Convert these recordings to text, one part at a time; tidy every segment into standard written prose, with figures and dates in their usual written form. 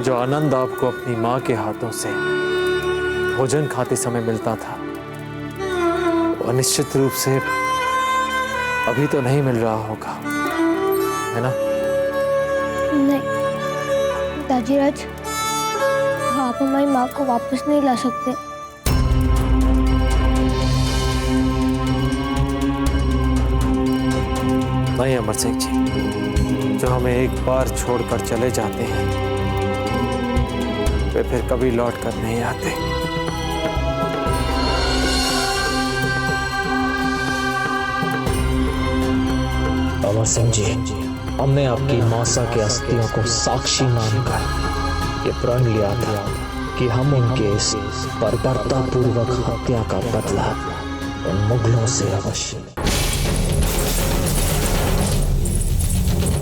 जो आनंद आपको अपनी माँ के हाथों से भोजन खाते समय मिलता था, वो निश्चित रूप से अभी तो नहीं मिल रहा होगा, है ना? नहीं दाजीराज, आप हमारी माँ को वापस नहीं ला सकते। नहीं अमर सिंह जी, जो हमें एक बार छोड़कर चले जाते हैं वे फिर कभी लौट कर नहीं आते। अमर सिंह जी, हमने आपकी मौसा के अस्थियों को साक्षी मानकर ये प्रण लिया था कि हम उनके इस बर्बरतापूर्वक हत्या का बदला उन मुगलों से अवश्य।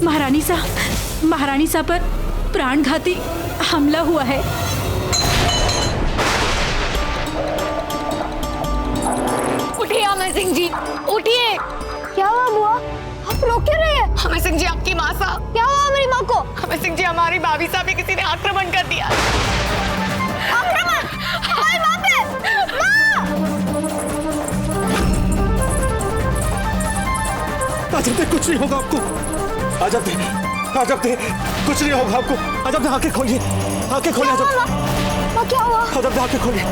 महारानी सा पर प्राणघाती हमला हुआ है। उठिए अमर सिंह जी, उठिए। क्या हुआ बुआ? आप रो क्यों रहे हैं? अमर सिंह जी, आपकी माँ सा। क्या हुआ मेरी माँ को? अमर सिंह जी, हमारी भाभी साहब पे किसी ने आक्रमण कर दिया। आक्रमण? हमारी माँ पे? माँ! आजब दे, कुछ नहीं होगा आपको। आजब दे, कुछ नहीं होगा आपको। आजब दे, आंखें खोलिए, आंखें खोलिए। माँ क्या हुआ? आजब दे, आंखें खोलिए।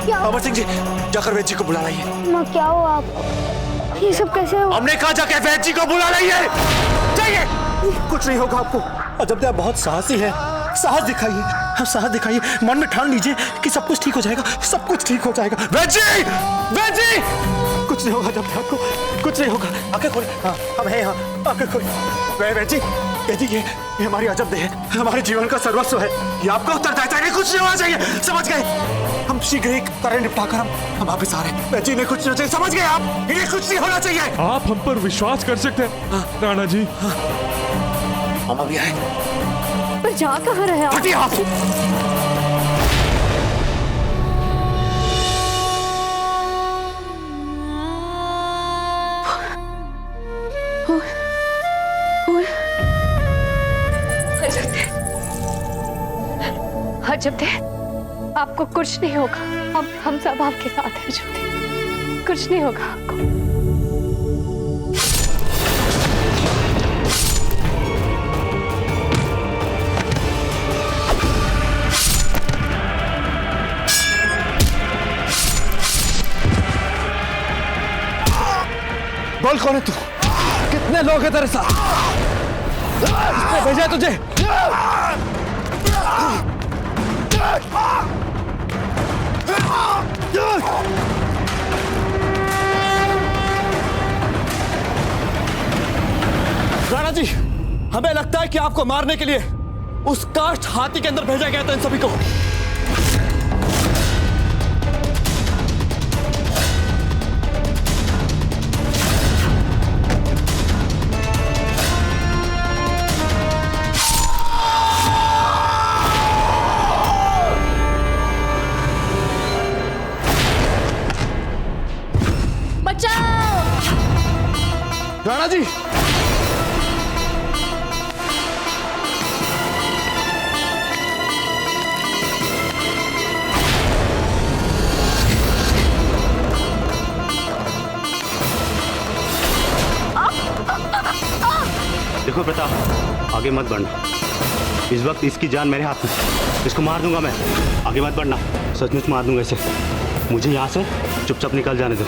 क्या? अमर सिंह जी, जाकर वैद्य जी को बुला लाइए। माँ क्या हुआ आपको? ये सब कैसे हुआ? हमने कहा जाके वैद्य जी को बुला लाइए। जाइए, कुछ नहीं होगा आपको। अजब दे, आप बहुत साहसी हैं। साहस दिखाइए, आप साहस दिखाइए। मन में ठान लीजिए कि सब कुछ ठीक हो जाएगा, सब कुछ ठीक हो जाएगा। वैद्य जी, कुछ नहीं होगा। जब आपको कुछ नहीं होगा। आंखें खोलिए। हाँ, हम हैं यहाँ। आंखें खोलिए। वैद्य जी, ये हमारी अजब दे है, हमारे जीवन का सर्वस्व है। ये आपका उत्तरदायित्व है, कुछ नहीं होना चाहिए। समझ गए? हम शीघ्र एक कार्य निपटाकर हम वापस आ रहे हैं। वैद्य जी ने कुछ नहीं होना चाहिए। समझ गए आप? इन्हें कुछ नहीं होना चाहिए। आप हम पर विश्वास कर सकते हैं राणा जी। हम अभी आए। पर जा कहाँ रहे आप? हटिए आप। अजब थे, आपको कुछ नहीं होगा। हम सब आपके साथ हैं। अजब थे, कुछ नहीं होगा आपको। बोल, कौन है तू? कितने लोग हैं तेरे साथ? किसने भेजा तुझे? राणा जी, हमें लगता है कि आपको मारने के लिए उस काष्ठ हाथी के अंदर भेजा गया था इन सभी को। राणा जी, देखो प्रताप, आगे मत बढ़ना। इस वक्त इसकी जान मेरे हाथ में। इसको मार दूंगा मैं। आगे मत बढ़ना, सचमुच मार दूंगा इसे। मुझे यहाँ से चुपचाप निकल जाने दो।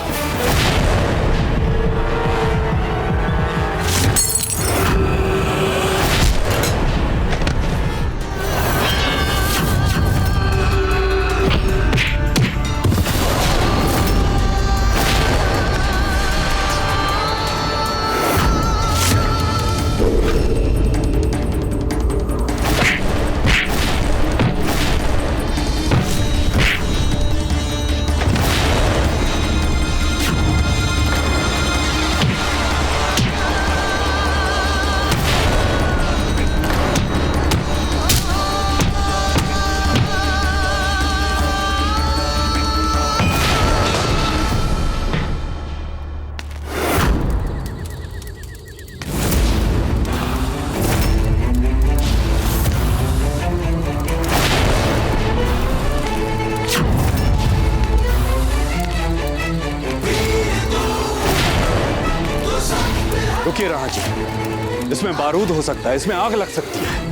रुकिए राणा जी, इसमें बारूद हो सकता है, इसमें आग लग सकती है।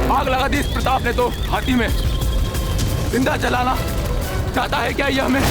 आग लगा दी इस प्रताप ने तो हाथी में। जिंदा जलाना चाहता है क्या ये हमें?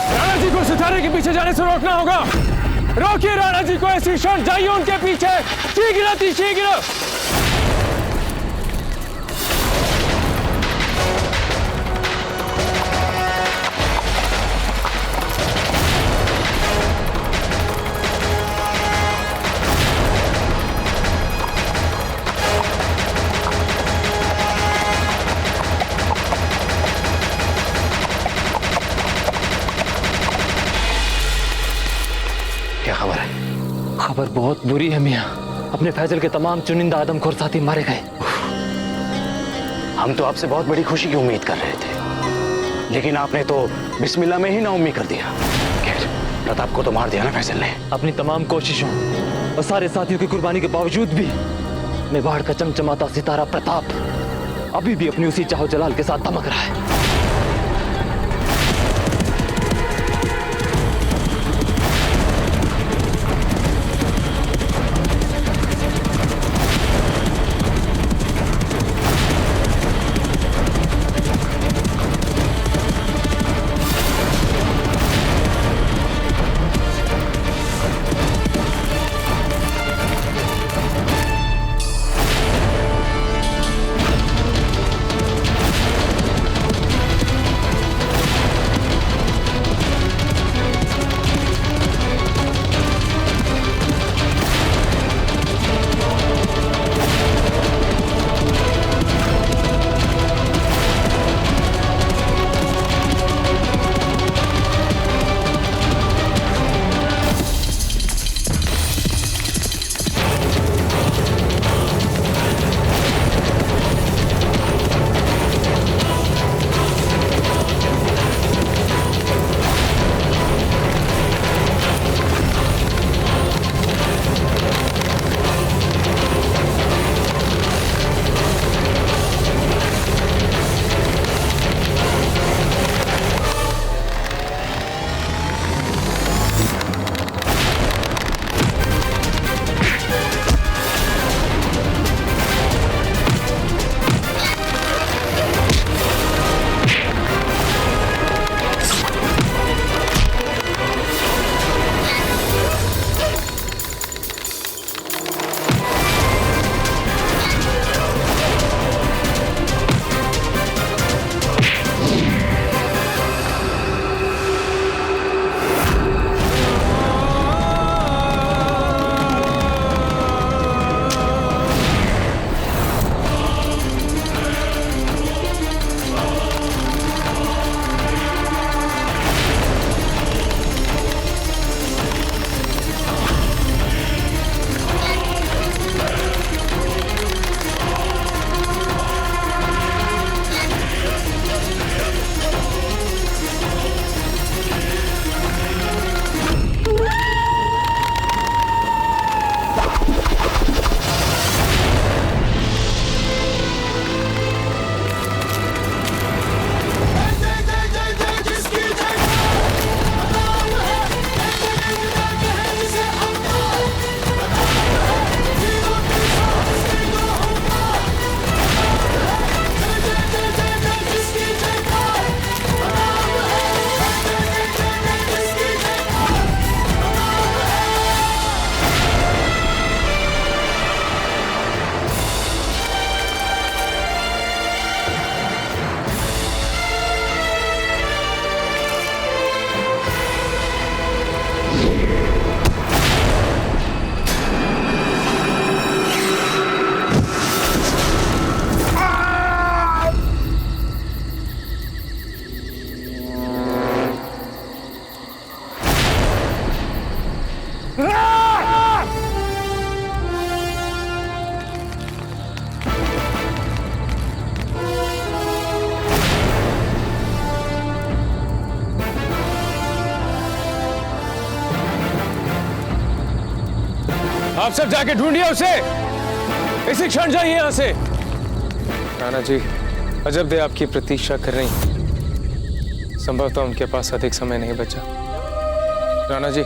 राणा जी को सितारे के पीछे जाने से रोकना होगा। रोकिए राणा जी को, ऐसी क्षण जाइए उनके पीछे, शीघ्र अति शीघ्र। क्या खबर है? खबर बहुत बुरी है मियाँ। अपने फैजल के तमाम चुनिंदा आदमखोर साथी मारे गए। हम तो आपसे बहुत बड़ी खुशी की उम्मीद कर रहे थे, लेकिन आपने तो बिस्मिल्लाह में ही नाउम्मीद कर दिया। खैर, प्रताप को तो मार दिया ना फैजल ने। अपनी तमाम कोशिशों और सारे साथियों की कुर्बानी के बावजूद भी मेवाड़ का चमचमाता सितारा प्रताप अभी भी अपनी उसी चाहो जलाल के साथ दमक रहा है। आप सब जाके ढूंढिए उसे, इसी क्षण जाइए यहां से। राणा जी, अजब दे आपकी प्रतीक्षा कर रही हैं। संभवतः उनके पास अधिक समय नहीं बचा। राणा जी,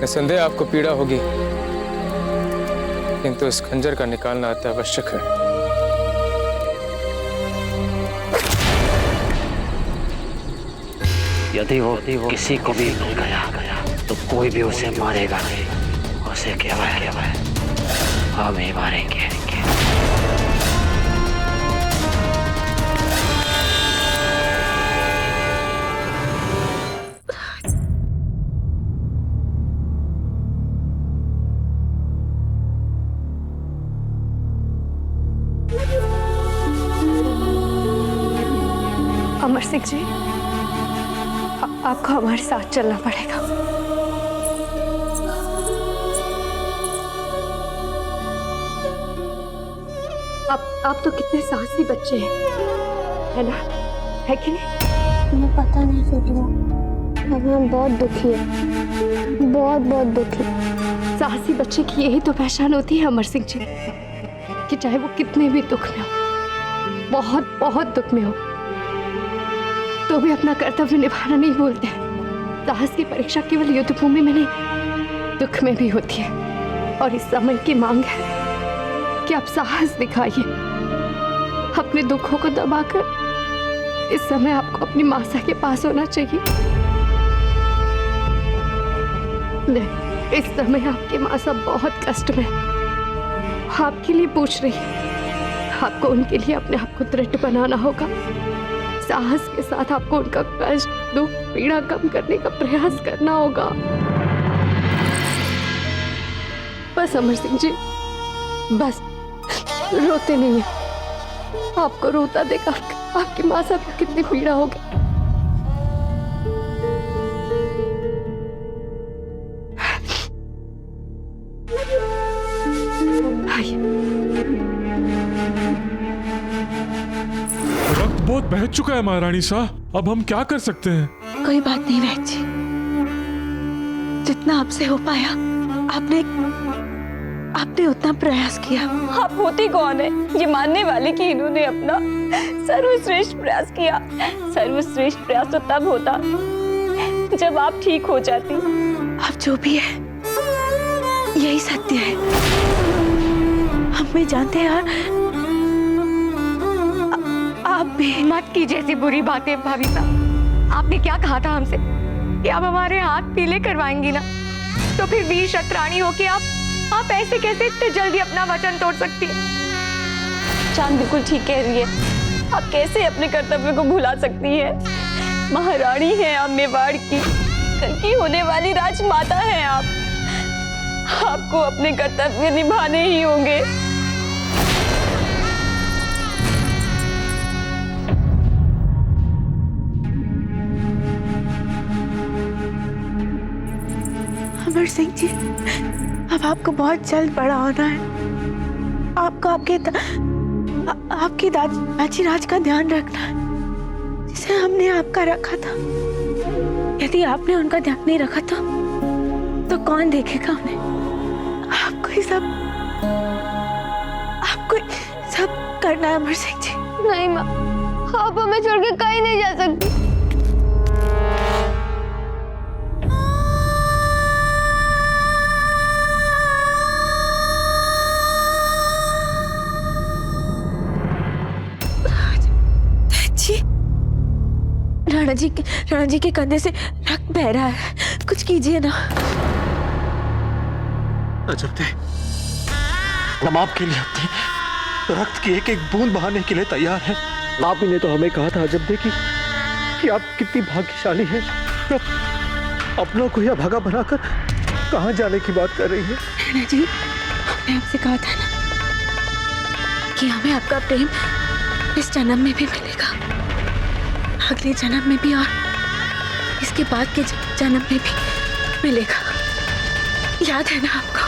निसंदेह आपको पीड़ा होगी, किंतु इस खंजर का निकालना अत्यावश्यक है। यदि वो किसी को भी मिल गया तो कोई भी उसे मारेगा नहीं। उसे केवल हम ही मारेंगे। अमर सिंह जी, आपको हमारे साथ चलना पड़ेगा। आप तो कितने साहसी बच्चे हैं, है ना? है कि नहीं? मुझे पता नहीं सोचना, अब हम बहुत दुखी है, बहुत दुखी। साहसी बच्चे की यही तो पहचान होती है अमर सिंह जी, कि चाहे वो कितने भी दुख में हो, बहुत दुख में हो, तो भी अपना कर्तव्य निभाना नहीं भूलते। साहस की परीक्षा केवल युद्ध भूमि में नहीं, दुख में भी होती है। और इस समय की मांग है कि आप साहस दिखाइए, अपने दुखों को दबाकर। इस समय आपको अपनी मासा के पास होना चाहिए। इस समय आपकी मासा बहुत कष्ट में आपके लिए पूछ रही है। आपको उनके लिए अपने आप को दृढ़ बनाना होगा। साहस के साथ आपको उनका कष्ट, दुख, पीड़ा कम करने का प्रयास करना होगा। बस अमर सिंह जी, बस रोते नहीं है। आपको रोता देखा आपकी माँ साहब को कितनी पीड़ा होगी। रक्त बहुत बह चुका है महारानी साहब, अब हम क्या कर सकते हैं? कोई बात नहीं बहन जी, जितना आपसे हो पाया आपने उतना प्रयास किया। आप होती कौन है ये मानने वाले कि इन्होंने अपना सर्वश्रेष्ठ प्रयास किया। सर्वश्रेष्ठ प्रयास तो तब होता जब आप ठीक हो जाती। अब जो भी है यही सत्य है, हम भी जानते हैं। आप भी मत कीजिए ऐसी बुरी बातें भाभी साहब। आपने क्या कहा था हमसे कि आप हमारे हाथ पीले करवाएंगी ना, तो फिर वीर शतरानी हो के आप ऐसे कैसे इतने जल्दी अपना वचन तोड़ सकती हैं? चांद बिल्कुल ठीक कह रही है। आप कैसे अपने कर्तव्य को भुला सकती हैं? महारानी हैं आप मेवाड़ की, कल की होने वाली राजमाता हैं आप। आपको अपने कर्तव्य निभाने ही होंगे। अमर सिंह जी, अब आपको बहुत जल्द बड़ा होना है। आपको आपकी दादी राज का ध्यान रखना है, जिसे हमने आपका रखा था। यदि आपने उनका ध्यान नहीं रखा तो कौन देखेगा उन्हें? आपको ही सब करना है अमर सिंह जी। नहीं माँ, आप हमें छोड़ के कहीं नहीं जा सकती। राणा जी के कंधे से रक्त बह रहा है, कुछ कीजिए ना। अजब थे, हम आपके लिए अपने रक्त की एक एक बूंद बहाने के लिए तैयार हैं। आप ही ने तो हमें कहा था अजब थे कि आप कितनी भाग्यशाली हैं, अपनों को यह भागा बनाकर कहां जाने की बात कर रही है। राणा जी, हमने आपसे कहा था ना कि हमें आपका प्रेम इस जन्म में भी मिलेगा, अगले जन्म में भी, और इसके बाद के जन्म में भी मिलेगा। याद है ना आपको?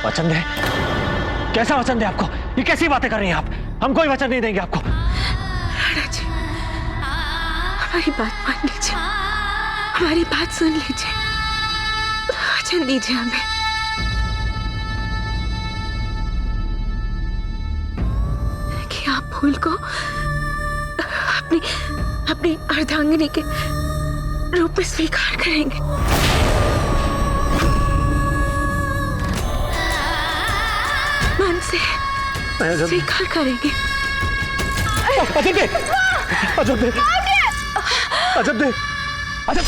वचन दे? कैसा वचन दे आपको? ये कैसी बातें कर रही हैं आप? हम कोई वचन नहीं देंगे आपको। राणा जी, हमारी बात मान लीजिए, हमारी बात सुन लीजिए, वचन दीजिए हमें। कि आप फूल को अपनी अपनी अर्धांगिनी के रूप में स्वीकार करेंगे। मन से स्वीकार करेंगे। अजब दे, अजब दे, अजब दे, अजब।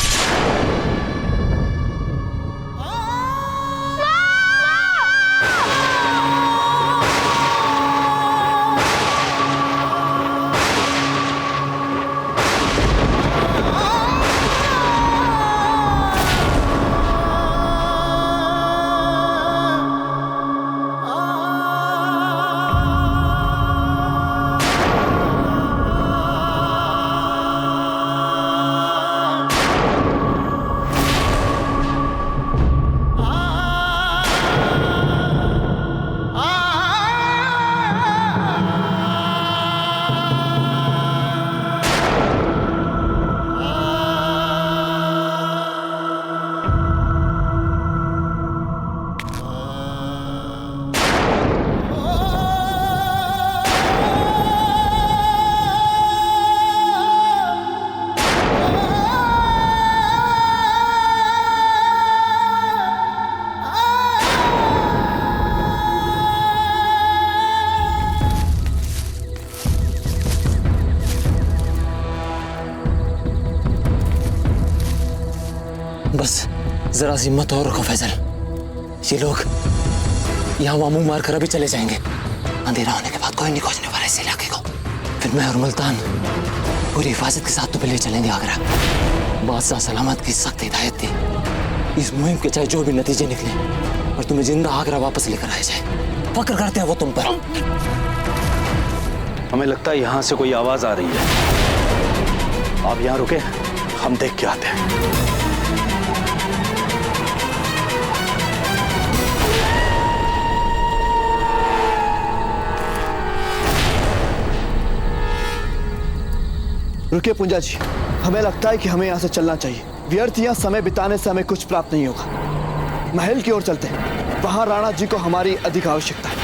बस जरा सी हिम्मत और रखो फैजल। ये लोग यहाँ वहाँ मुंह मार कर अभी चले जाएंगे। अंधेरा होने के बाद कोई नहीं खोजने वाला इस इलाके को। फिर मैं और मुल्तान पूरी हिफाजत के साथ तुम्हें ले चलेंगे आगरा। बादशाह सलामत की सख्त हिदायत थी, इस मुहिम के चाहे जो भी नतीजे निकले और तुम्हें जिंदा आगरा वापस लेकर आया जाए। फक्र करते हैं वो तुम पर। हमें लगता है यहाँ से कोई आवाज आ रही है। आप यहाँ रुके, हम देख के आते हैं। रुकिए पूंजा जी, हमें लगता है कि हमें यहाँ से चलना चाहिए। व्यर्थ यहाँ समय बिताने से हमें कुछ प्राप्त नहीं होगा। महल की ओर चलते हैं, वहां राणा जी को हमारी अधिक आवश्यकता है।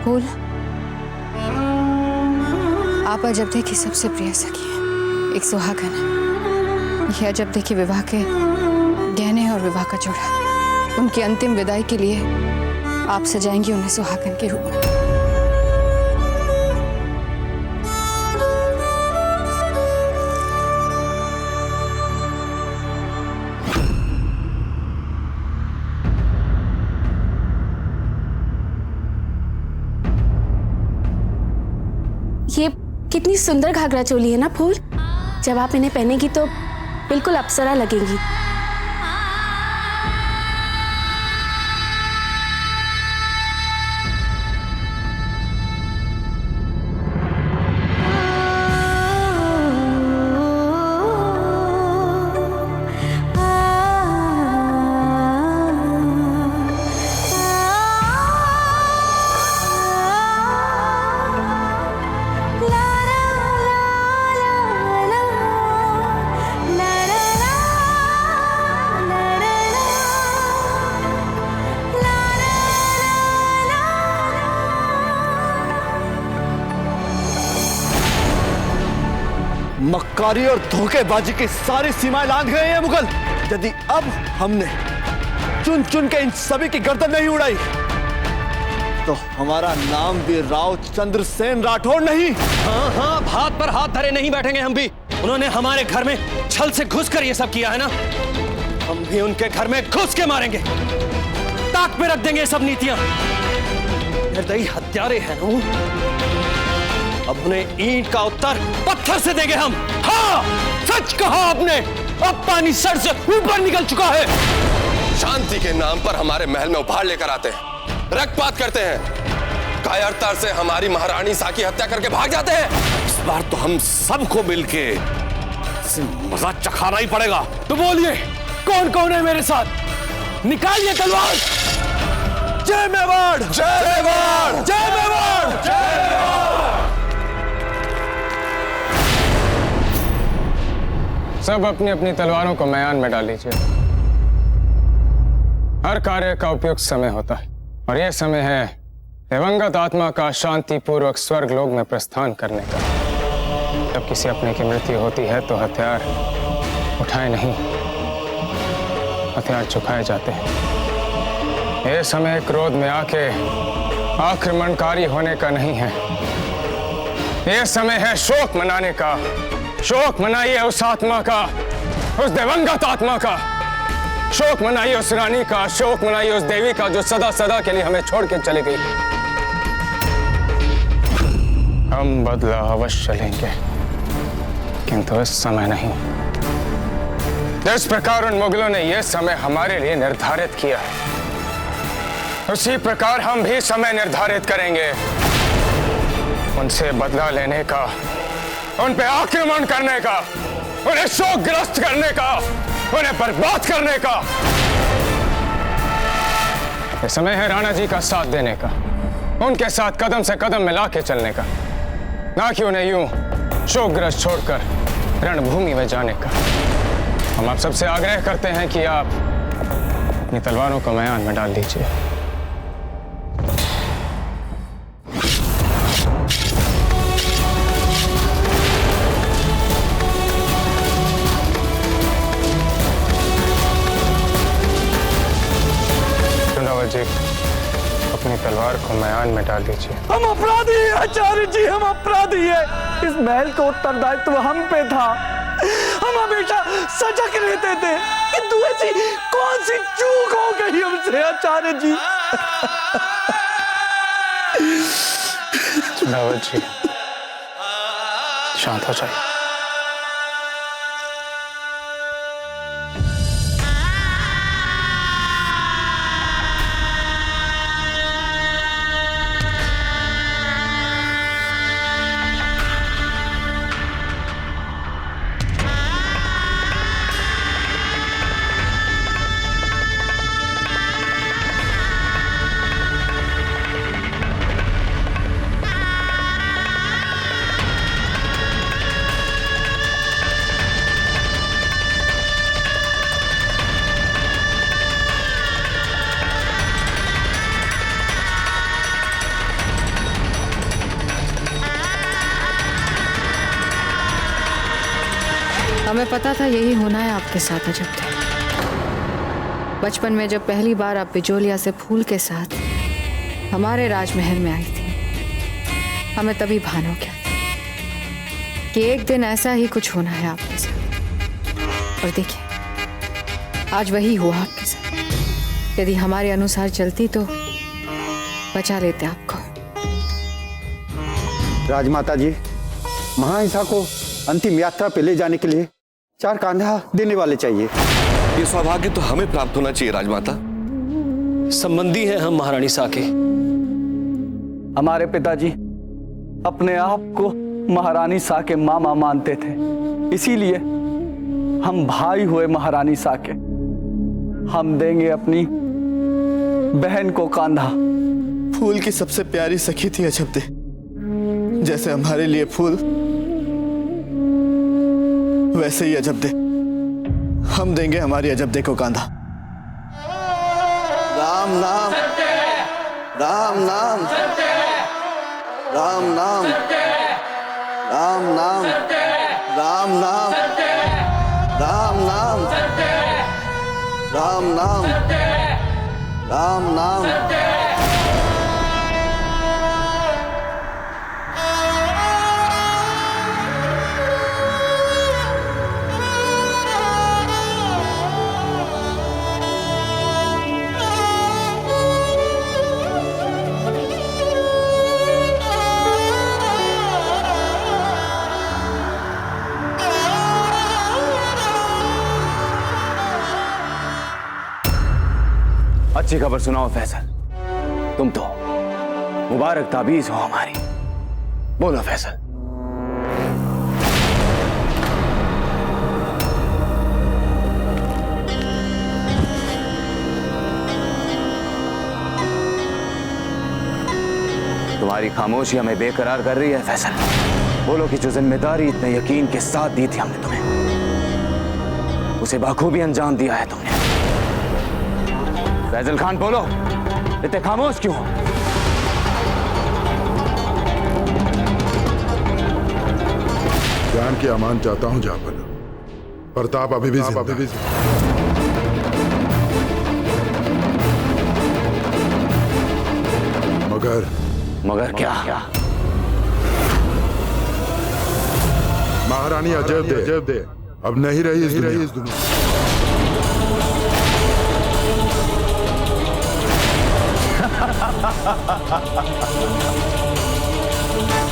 फूल, आप अजबदे की सबसे प्रिय सखी हैं, एक सुहागन है। यह अजबदे की विवाह के गहने और विवाह का जोड़ा उनकी अंतिम विदाई के लिए आप सजाएंगी उन्हें सुहागन के रूप में। ये कितनी सुंदर घाघरा चोली है ना फूल। जब आप इन्हें पहनेगी तो बिल्कुल अप्सरा लगेंगी। मक्कारी और धोखेबाजी की सारी सीमाएं लांघ गए हैं मुगल। यदि अब हमने चुन चुन के इन सभी की गर्दन नहीं उड़ाई तो हमारा नाम भी राव चंद्रसेन राठौड़ नहीं। हाँ हाँ, हाथ पर हाथ धरे नहीं बैठेंगे हम भी। उन्होंने हमारे घर में छल से घुसकर ये सब किया है ना, हम भी उनके घर में घुस के मारेंगे। ताक पे रख देंगे ये सब नीतियां। निर्दयी हत्यारे हैं ना वो। अब उन्हें ईंट का उत्तर पत्थर से देंगे हम। हाँ, सच कहा आपने। अब पानी सर से ऊपर निकल चुका है। शांति के नाम पर हमारे महल में उपहार लेकर आते हैं, रक्तपात करते हैं, कायरता से हमारी महारानी सा की हत्या करके भाग जाते हैं। इस बार तो हम सबको मिलके मजा चखाना ही पड़ेगा। तो बोलिए, कौन कौन है मेरे साथ? निकालिए तलवार। जय मेवाड़, जय मेवाड़, जय मेवाड़, जय मेवाड़। सब अपनी अपनी तलवारों को मैदान में डाल लीजिए। हर कार्य का उपयुक्त समय होता है और यह समय है दिवंगत आत्मा का शांतिपूर्वक स्वर्ग लोक में प्रस्थान करने का। जब किसी अपने की मृत्यु होती है तो हथियार उठाए नहीं, हथियार चुकाए जाते हैं। यह समय क्रोध में आके आक्रमणकारी होने का नहीं है। यह समय है शोक मनाने का। शोक मनाइए उस आत्मा का, उस दिवंगत आत्मा का। शोक मनाइए उस रानी का, शोक मनाइए उस देवी का जो सदा सदा के लिए हमें छोड़ के चली गई। हम बदला अवश्य लेंगे, किंतु इस समय नहीं। जिस प्रकार उन मुगलों ने यह समय हमारे लिए निर्धारित किया है, उसी प्रकार हम भी समय निर्धारित करेंगे। उनसे बदला लेने का, उन पे आक्रमण करने का, उन्हें शोकग्रस्त करने का, उन्हें बर्बाद करने का। यह समय है राणा जी का साथ देने का, उनके साथ कदम से कदम मिला के चलने का, ना कि उन्हें यूं शोकग्रस्त छोड़कर रणभूमि में जाने का। हम आप सबसे आग्रह करते हैं कि आप अपनी तलवारों को मैदान में डाल दीजिए। जी, अपनी तलवार को मैदान में डाल दीजिए। हम अपराधी हैं आचार्य जी, हम अपराधी हैं। इस महल का उत्तरदायित्व हम पे था। हम हमेशा सजग रहते थे, किंतु ऐसी कौन सी चूक हो गई हमसे आचार्य जी। चुनावत जी, शांत हो जाइए। हमें पता था यही होना है आपके साथ अजब थे। बचपन में जब पहली बार आप बिजोलिया से फूल के साथ हमारे राजमहल में आई थी, हमें तभी भान हो गया कि एक दिन ऐसा ही कुछ होना है आपके साथ। और देखिए, आज वही हुआ आपके साथ। यदि हमारे अनुसार चलती तो बचा लेते आपको। राजमाता जी, महाहिंसा को अंतिम यात्रा पे ले जाने के लिए 4 कांधा देने वाले चाहिए। ये सौभाग्य तो हमें प्राप्त होना चाहिए राजमाता। संबंधी हैं हम महारानी सा के। हमारे पिताजी अपने आप को महारानी सा के मामा मानते थे, इसीलिए हम भाई हुए महारानी सा के। हम देंगे अपनी बहन को कांधा। फूल की सबसे प्यारी सखी थी अजबदे, जैसे हमारे लिए फूल वैसे ही अजबदे। हम देंगे हमारी अजबदे को कांधा। राम नाम, राम नाम, राम नाम, राम नाम, राम नाम, राम नाम, राम नाम, राम नाम। अच्छी खबर सुनाओ फैसल। तुम तो मुबारक ताबीज हो हमारी। बोलो फैसल। तुम्हारी खामोशी हमें बेकरार कर रही है फैसल। बोलो कि जो जिम्मेदारी इतने यकीन के साथ दी थी हमने तुम्हें, उसे बखूबी अंजाम दिया है तुमने। फैजल खान बोलो, इतने खामोश क्यों हो? जान की अमान चाहता हूं जाफर। प्रताप अभी भी मगर क्या? महारानी अजब दे अब नहीं रही इस दुनिया।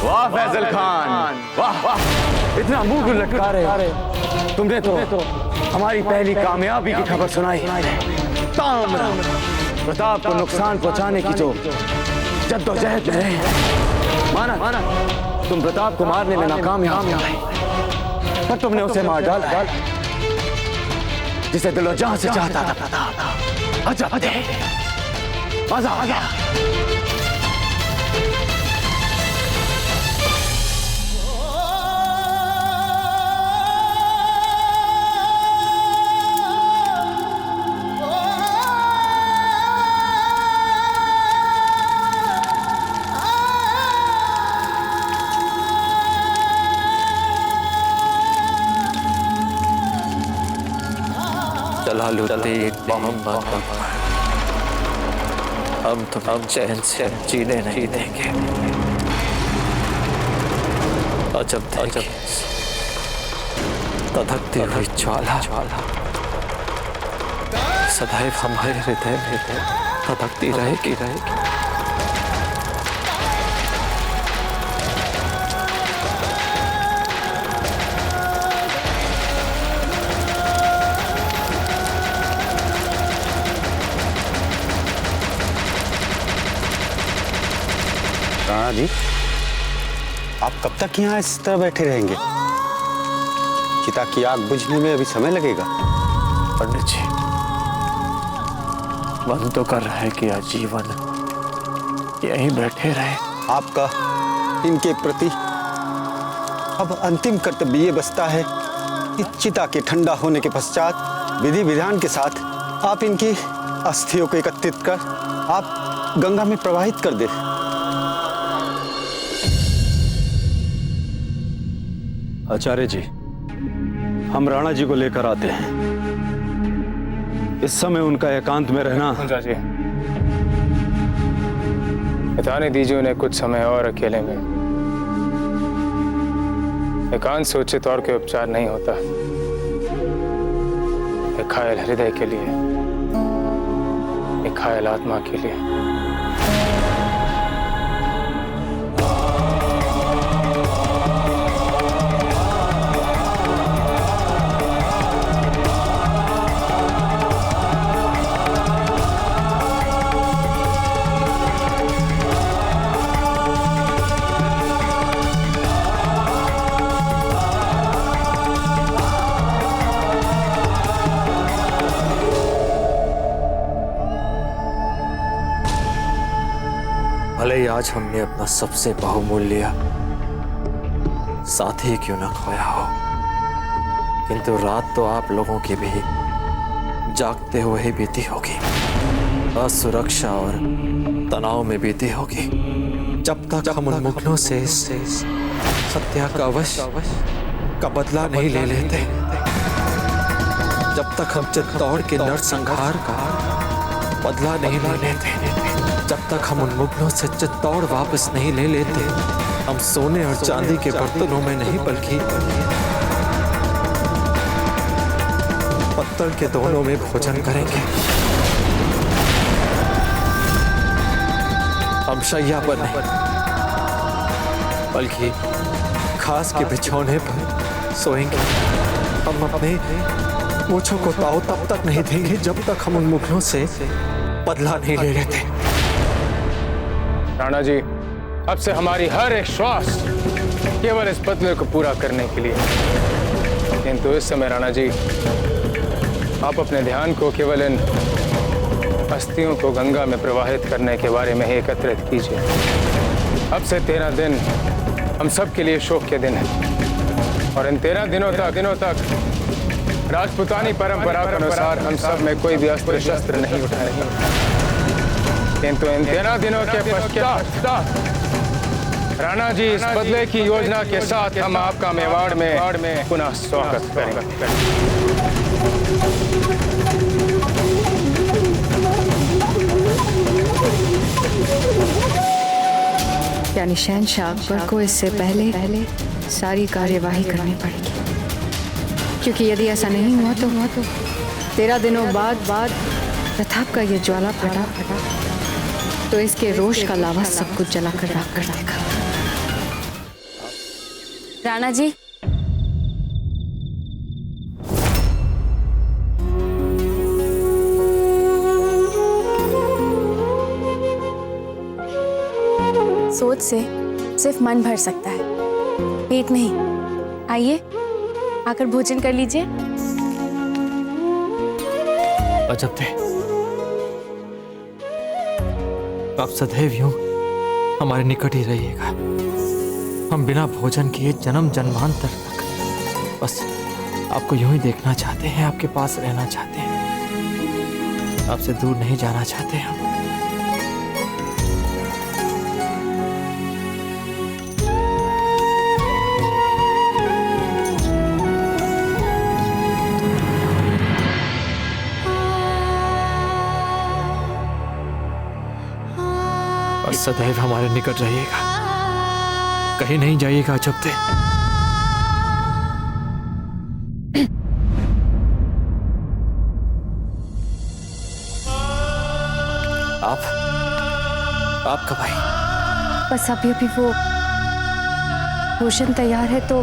वाह फैजल खान, वाह वाह, इतना मुंह क्यों लटका रहे? तुमने तो हमारी पहली कामयाबी की खबर सुनाई। प्रताप को नुकसान पहुंचाने की जो जद्दोजहद में रहे, माना तुम प्रताप को मारने में नाकामयाब हुए, पर तुमने उसे मार डाला जिसे दिलो जान से चाहता था प्रताप। अजब दे, मजा आ गया। मोहम्मद हम चैन से जीने नहीं देंगे। अजब तधकती हुई ज्वाला सदैव हमारे हृदय में तधकती रहेगी। राणा जी, आप कब तक यहाँ इस तरह बैठे रहेंगे? चिता की आग बुझने में अभी समय लगेगा। पंडित जी, मन तो कर रहा है कि आजीवन यहीं बैठे रहे। आपका इनके प्रति अब अंतिम कर्तव्य ये बचता है कि चिता के ठंडा होने के पश्चात विधि विधान के साथ आप इनकी अस्थियों को एकत्रित कर आप गंगा में प्रवाहित कर दे। आचार्य जी, हम राणा जी को लेकर आते हैं। इस समय उनका एकांत में रहना। जी, बताने दीजिए उन्हें कुछ समय और अकेले में। एकांत से उचित और कोई उपचार नहीं होता। एक घायल हृदय के लिए, एक घायल आत्मा के लिए। भले ही आज हमने अपना सबसे बहुमूल्य साथी क्यों न खोया हो, किंतु रात तो आप लोगों की भी जागते हुए ही बीती होगी, असुरक्षा और तनाव में बीती होगी। जब तक हम उन मुगलों से हत्या का अवश्य का बदला नहीं ले लेते, जब तक हम चित्तौड़ के नरसंहार का बदला नहीं ले लेते, जब तक हम उन मुगलों से चित्तौड़ वापस नहीं ले लेते, हम सोने और चांदी के बर्तनों में नहीं बल्कि पत्तल के दोनों में भोजन करेंगे। हम शैया पर नहीं बल्कि खास के बिछौने पर सोएंगे। हम अपने मूंछों को ताव तब तक नहीं देंगे जब तक हम उन मुगलों से बदला नहीं ले रहे थे। राणा जी, अब से हमारी हर एक श्वास केवल इस बदले को पूरा करने के लिए। किंतु इस समय राणा जी, आप अपने ध्यान को केवल इन अस्थियों को गंगा में प्रवाहित करने के बारे में ही एकत्रित कीजिए। अब से 13 दिन हम सब के लिए शोक के दिन हैं और इन 13 दिनों तक राजपूतानी परंपरा के अनुसार हम सब में कोई भी अस्त्र शस्त्र नहीं उठाएंगे। किंतु इन 13 दिनों के पश्चात राणा जी, इस बदले की योजना के साथ हम आपका मेवाड़ में पुनः स्वागत करेंगे। यानी शहंशाह अकबर को इससे पहले सारी कार्यवाही करनी पड़ेगी, क्योंकि यदि ऐसा नहीं हुआ तो 13 दिनों बाद प्रताप का ये ज्वाला फटा तो इसके रोष का लावा सब कुछ जलाकर राख कर देगा। राणा जी, सोच से सिर्फ मन भर सकता है, पेट नहीं। आइए, आकर भोजन कर लीजिए। अजब थे, आप सदैव यूं हमारे निकट ही रहिएगा। हम बिना भोजन किए जन्म जन्मांतर तक बस आपको यूं ही देखना चाहते हैं, आपके पास रहना चाहते हैं, आपसे दूर नहीं जाना चाहते हम। और सदैव हमारे निकट रहिएगा, कहीं नहीं जाइएगा अजब थे। आप कब आई? बस अभी वो भोजन तैयार है तो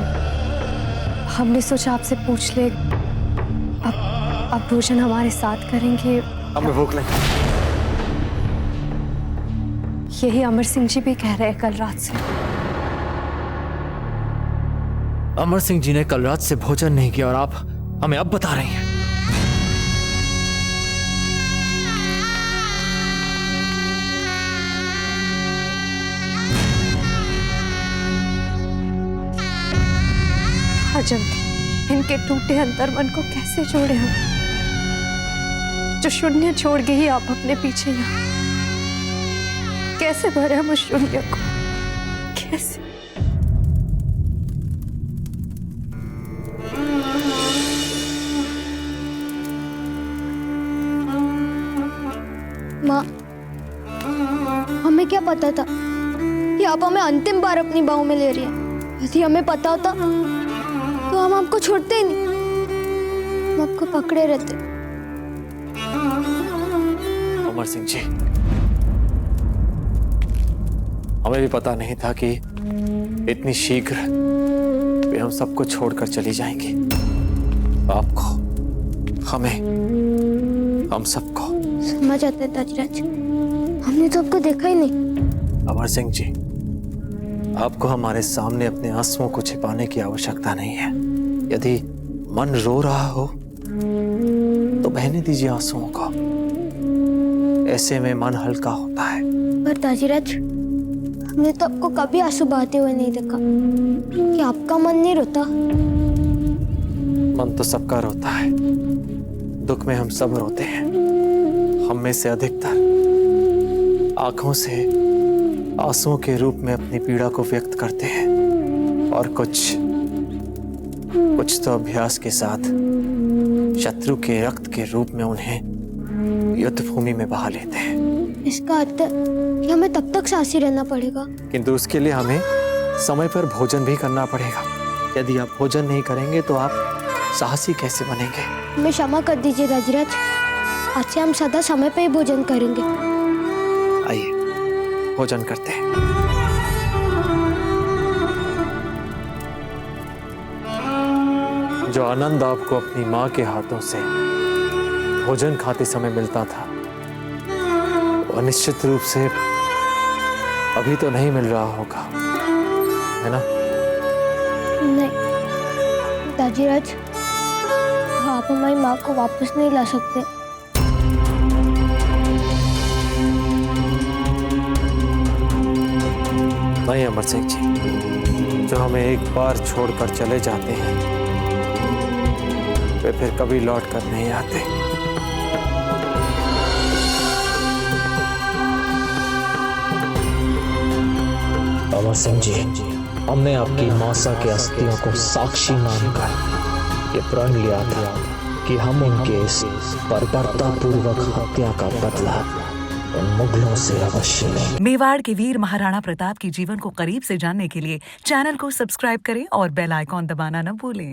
हमने सोचा आपसे पूछ ले। अब भोजन हमारे साथ करेंगे। हमें भूख लगी। यही अमर सिंह जी भी कह रहे हैं कल रात से। अमर सिंह जी ने कल रात से भोजन नहीं किया और आप हमें अब बता रही हैं। अजब इनके टूटे अंतर्मन को कैसे जोड़े हम, जो शून्य छोड़ के ही आप अपने पीछे यहाँ कैसे भरे हम उस शून्य को, कैसे? माँ, हमें क्या पता था कि आप हमें अंतिम बार अपनी बाहों में ले रही हैं। यदि हमें पता होता तो हम आपको छोड़ते ही नहीं, हम आपको पकड़े रहते। अमर सिंह जी, हमें भी पता नहीं था कि इतनी शीघ्र वे हम सबको छोड़कर चली जाएंगी। आपको, हमें, हम सबको। समझ आते हैं ताजराज, हमने तो आपको देखा ही नहीं। अमर सिंह जी, आपको हमारे सामने अपने आंसुओं को छिपाने की आवश्यकता नहीं है। यदि मन रो रहा हो तो बहने दीजिए आंसुओं को, ऐसे में मन हल्का होता है। पर ताजराज, हमने तो आपको कभी आंसू बहाते हुए नहीं देखा। कि आपका मन नहीं रोता? मन तो सबका रोता है, दुख में हम सब रोते हैं। हम में से अधिकतर आंखों से आंसुओं के रूप में अपनी पीड़ा को व्यक्त करते हैं और कुछ तो अभ्यास के साथ शत्रु के रक्त के रूप में उन्हें युद्ध भूमि में बहा लेते हैं। इसका अर्थ कि हमें तब तक साहसी रहना पड़ेगा। किंतु उसके लिए हमें समय पर भोजन भी करना पड़ेगा। यदि आप भोजन नहीं करेंगे तो आप साहसी कैसे बनेंगे? हमें क्षमा कर दीजिए राजराज, आज से हम सदा समय पर ही भोजन करेंगे। आइए भोजन करते हैं। जो आनंद आपको अपनी माँ के हाथों से भोजन खाते समय मिलता था, और निश्चित रूप से अभी तो नहीं मिल रहा होगा, है ना? नहीं दाजीराज, आप हमारी माँ को वापस नहीं ला सकते। नहीं अमर सिंह जी, जो हमें एक बार छोड़कर चले जाते हैं वे फिर कभी लौट कर नहीं आते। अमर सिंह जी, हमने आपकी मौसा के अस्थियों को साक्षी मानकर ये प्रण लिया था कि हम उनके इस बर्बरतापूर्वक हत्या का बदला उन मुगलों से अवश्य लें। मेवाड़ के वीर महाराणा प्रताप के जीवन को करीब से जानने के लिए चैनल को सब्सक्राइब करें और बेल आइकॉन दबाना न भूलें।